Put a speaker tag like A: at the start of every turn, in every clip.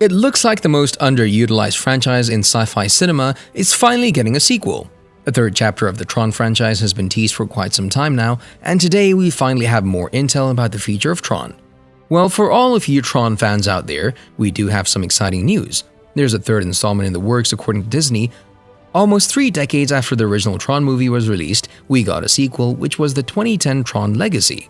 A: It looks like the most underutilized franchise in sci-fi cinema is finally getting a sequel. A third chapter of the Tron franchise has been teased for quite some time now, and today we finally have more intel about the future of Tron. Well, for all of you Tron fans out there, we do have some exciting news. There's a third installment in the works according to Disney. Almost 3 decades after the original Tron movie was released, we got a sequel, which was the 2010 Tron Legacy.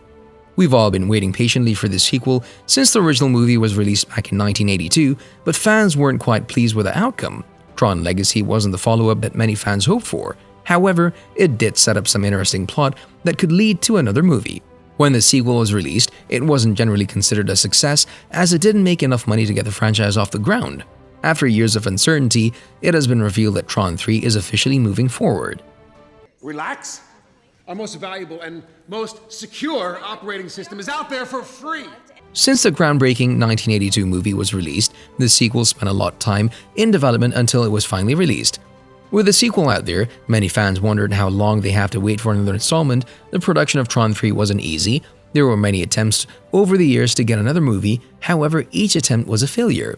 A: We've all been waiting patiently for this sequel since the original movie was released back in 1982, but fans weren't quite pleased with the outcome. Tron Legacy wasn't the follow-up that many fans hoped for. However, it did set up some interesting plot that could lead to another movie. When the sequel was released, it wasn't generally considered a success as it didn't make enough money to get the franchise off the ground. After years of uncertainty, it has been revealed that Tron 3 is officially moving forward.
B: Relax. Our most valuable and most secure operating system is out there for free.
A: Since the groundbreaking 1982 movie was released, the sequel spent a lot of time in development until it was finally released. With the sequel out there, many fans wondered how long they have to wait for another installment. The production of Tron 3 wasn't easy. There were many attempts over the years to get another movie, however, each attempt was a failure.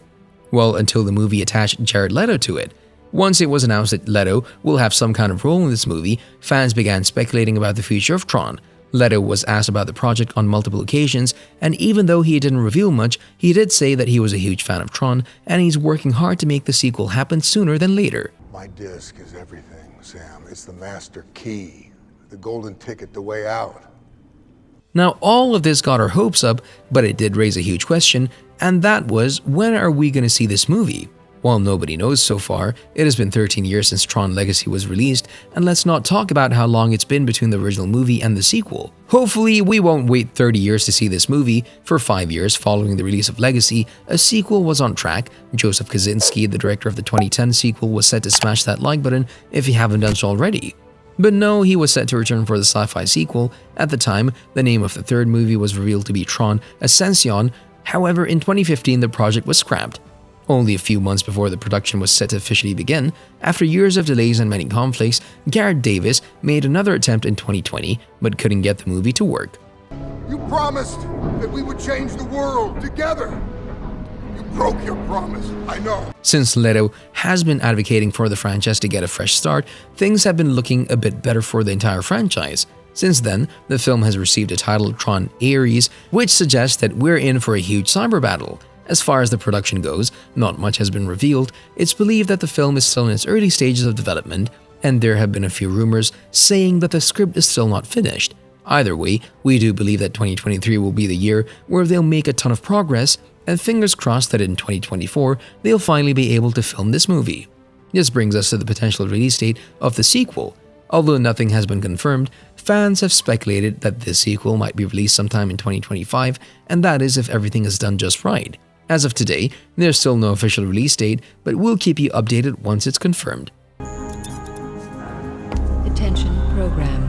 A: Well, until the movie attached Jared Leto to it. Once it was announced that Leto will have some kind of role in this movie, fans began speculating about the future of Tron. Leto was asked about the project on multiple occasions, and even though he didn't reveal much, he did say that he was a huge fan of Tron and he's working hard to make the sequel happen sooner than later.
C: My disc is everything, Sam. It's the master key, the golden ticket, the way out.
A: Now, all of this got our hopes up, but it did raise a huge question, and that was, when are we going to see this movie? Well, nobody knows so far. It has been 13 years since Tron Legacy was released, and let's not talk about how long it's been between the original movie and the sequel. Hopefully, we won't wait 30 years to see this movie. For 5 years following the release of Legacy, a sequel was on track. Joseph Kosinski, the director of the 2010 sequel, was set to smash that like button if you haven't done so already. But no, he was set to return for the sci-fi sequel. At the time, the name of the third movie was revealed to be Tron Ascension. However, in 2015, the project was scrapped. Only a few months before the production was set to officially begin, after years of delays and many conflicts, Gareth Davis made another attempt in 2020, but couldn't get the movie to work.
C: You promised that we would change the world together. You broke your promise, I know.
A: Since Leto has been advocating for the franchise to get a fresh start, things have been looking a bit better for the entire franchise. Since then, the film has received a title, Tron Ares, which suggests that we're in for a huge cyber battle. As far as the production goes, not much has been revealed. It's believed that the film is still in its early stages of development, and there have been a few rumors saying that the script is still not finished. Either way, we do believe that 2023 will be the year where they'll make a ton of progress, and fingers crossed that in 2024, they'll finally be able to film this movie. This brings us to the potential release date of the sequel. Although nothing has been confirmed, fans have speculated that this sequel might be released sometime in 2025, and that is if everything is done just right. As of today, there's still no official release date, but we'll keep you updated once it's confirmed.
D: Attention program.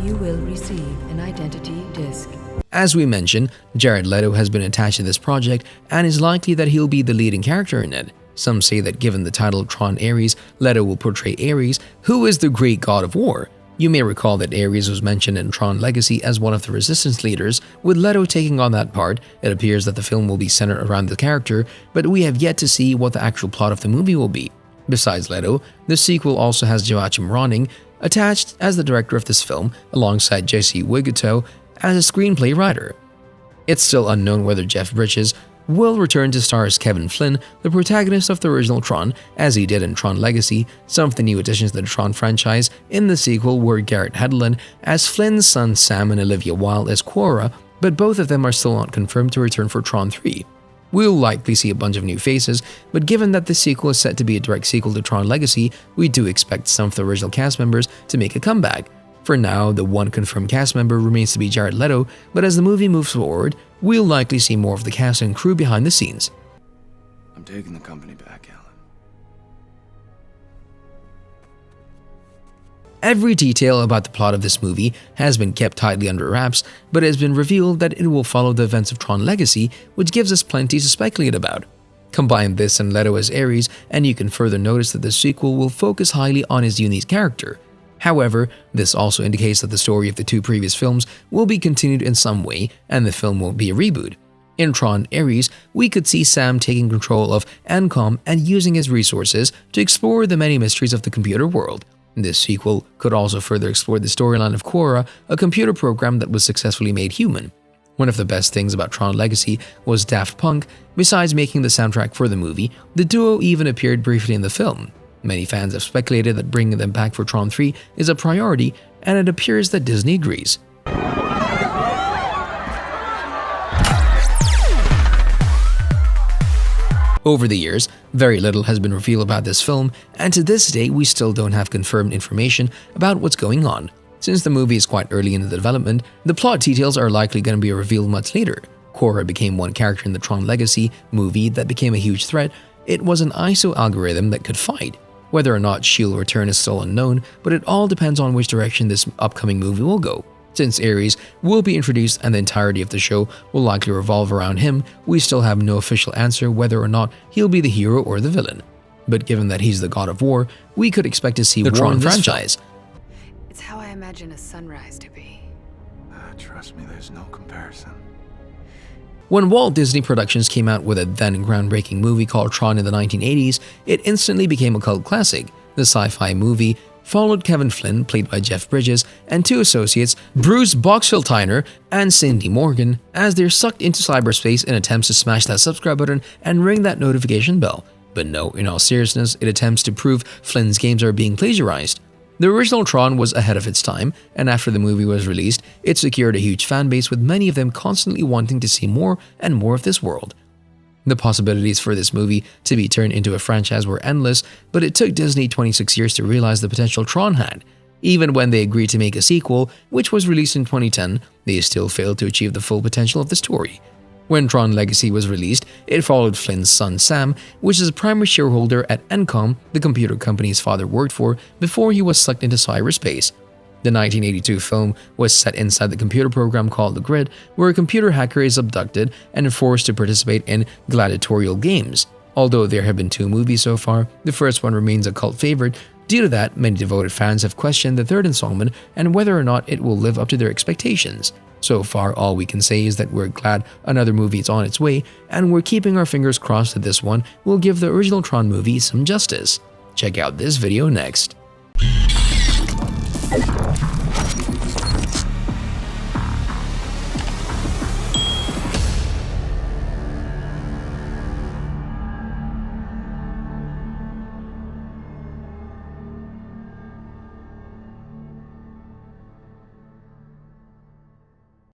D: You will receive an identity disc.
A: As we mentioned, Jared Leto has been attached to this project and is likely that he'll be the leading character in it. Some say that given the title Tron Ares, Leto will portray Ares, who is the great god of war. You may recall that Ares was mentioned in Tron Legacy as one of the resistance leaders. With Leto taking on that part, it appears that the film will be centered around the character, but we have yet to see what the actual plot of the movie will be. Besides Leto, the sequel also has Joachim Ronning attached as the director of this film, alongside Jesse Wigito as a screenplay writer. It's still unknown whether Jeff Bridges will return to star as Kevin Flynn, the protagonist of the original Tron, as he did in Tron Legacy. Some of the new additions to the Tron franchise in the sequel were Garrett Hedlund as Flynn's son Sam and Olivia Wilde as Quora, but both of them are still not confirmed to return for Tron 3. We'll likely see a bunch of new faces, but given that the sequel is set to be a direct sequel to Tron Legacy, we do expect some of the original cast members to make a comeback. For now, the one confirmed cast member remains to be Jared Leto, but as the movie moves forward, we'll likely see more of the cast and crew behind the scenes.
E: I'm taking the company back, Alan.
A: Every detail about the plot of this movie has been kept tightly under wraps, but it has been revealed that it will follow the events of Tron Legacy, which gives us plenty to speculate about. Combine this and Leto as Ares, and you can further notice that the sequel will focus highly on his unique character. However, this also indicates that the story of the two previous films will be continued in some way, and the film won't be a reboot. In Tron Ares, we could see Sam taking control of Encom and using his resources to explore the many mysteries of the computer world. This sequel could also further explore the storyline of Quora, a computer program that was successfully made human. One of the best things about Tron Legacy was Daft Punk. Besides making the soundtrack for the movie, the duo even appeared briefly in the film. Many fans have speculated that bringing them back for Tron 3 is a priority, and it appears that Disney agrees. Over the years, very little has been revealed about this film, and to this day we still don't have confirmed information about what's going on. Since the movie is quite early in the development, the plot details are likely going to be revealed much later. Quora became one character in the Tron Legacy movie that became a huge threat. It was an ISO algorithm that could fight. Whether or not she'll return is still unknown, but it all depends on which direction this upcoming movie will go. Since Ares will be introduced and the entirety of the show will likely revolve around him, we still have no official answer whether or not he'll be the hero or the villain. But given that he's the god of war, we could expect to see the Tron franchise.
F: It's how I imagine a sunrise to be.
E: Trust me, there's no comparison.
A: When Walt Disney Productions came out with a then groundbreaking movie called Tron in the 1980s, it instantly became a cult classic. The sci-fi movie followed Kevin Flynn, played by Jeff Bridges, and two associates, Bruce Boxleitner and Cindy Morgan, as they're sucked into cyberspace in attempts to smash that subscribe button and ring that notification bell. But no, in all seriousness, it attempts to prove Flynn's games are being plagiarized. The original Tron was ahead of its time, and after the movie was released, it secured a huge fan base with many of them constantly wanting to see more and more of this world. The possibilities for this movie to be turned into a franchise were endless, but it took Disney 26 years to realize the potential Tron had. Even when they agreed to make a sequel, which was released in 2010, they still failed to achieve the full potential of the story. When Tron Legacy was released, it followed Flynn's son Sam, which is a primary shareholder at Encom, the computer company his father worked for, before he was sucked into cyberspace. The 1982 film was set inside the computer program called The Grid, where a computer hacker is abducted and forced to participate in gladiatorial games. Although there have been 2 movies so far, the first one remains a cult favorite. Due to that, many devoted fans have questioned the third installment and whether or not it will live up to their expectations. So far, all we can say is that we're glad another movie is on its way, and we're keeping our fingers crossed that this one will give the original Tron movie some justice. Check out this video next.